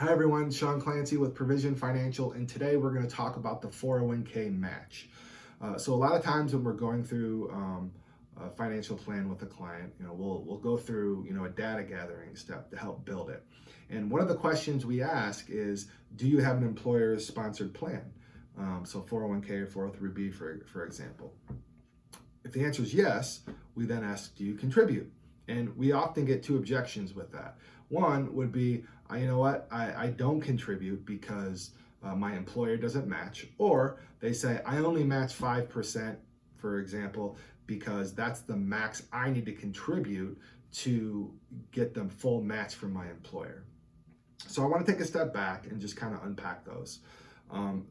Hi everyone, Sean Clancy with Provision Financial, and today we're going to talk about the 401k match. So a lot of times when we're going through a financial plan with a client, we'll go through a data gathering step to help build it. And one of the questions we ask is, do you have an employer-sponsored plan? So 401k or 403b, for example. If the answer is yes, we then ask, do you contribute? And we often get two objections with that. One would be, I don't contribute because my employer doesn't match. Or they say, I only match 5%, for example, because that's the max I need to contribute to get the full match from my employer. So I want to take a step back and just kind of unpack those.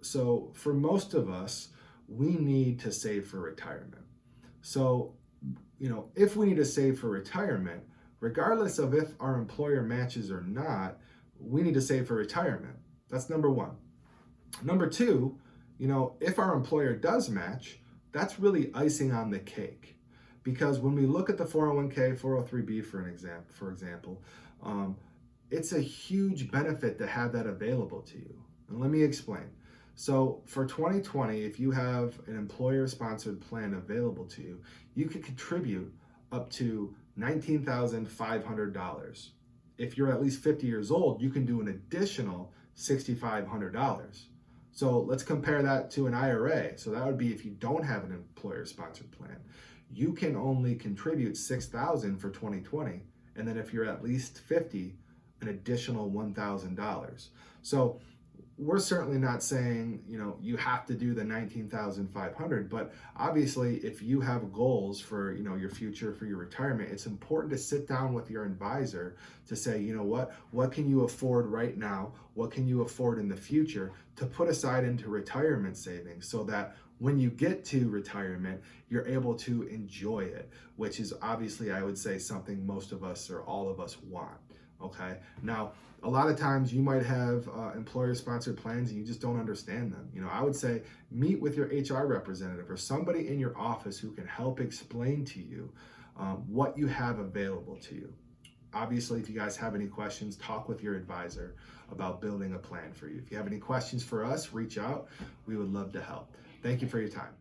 So for most of us, we need to save for retirement. So, if we need to save for retirement, regardless of if our employer matches or not, we need to save for retirement. That's number one. Number two, if our employer does match, that's really icing on the cake. Because when we look at the 401k, 403b, for example, it's a huge benefit to have that available to you. And let me explain. So for 2020, if you have an employer-sponsored plan available to you, you could contribute up to $19,500. If you're at least 50 years old, you can do an additional $6,500. So let's compare that to an IRA. So that would be if you don't have an employer-sponsored plan, you can only contribute $6,000 for 2020, and then if you're at least 50, an additional $1,000. So we're certainly not saying, you have to do the 19,500, but obviously if you have goals for, your future, for your retirement, it's important to sit down with your advisor to say, what can you afford right now? What can you afford in the future to put aside into retirement savings so that when you get to retirement, you're able to enjoy it, which is obviously, I would say, something most of us or all of us want. Okay. Now, a lot of times you might have employer-sponsored plans and you just don't understand them. I would say meet with your HR representative or somebody in your office who can help explain to you what you have available to you. Obviously, if you guys have any questions, talk with your advisor about building a plan for you. If you have any questions for us, reach out. We would love to help. Thank you for your time.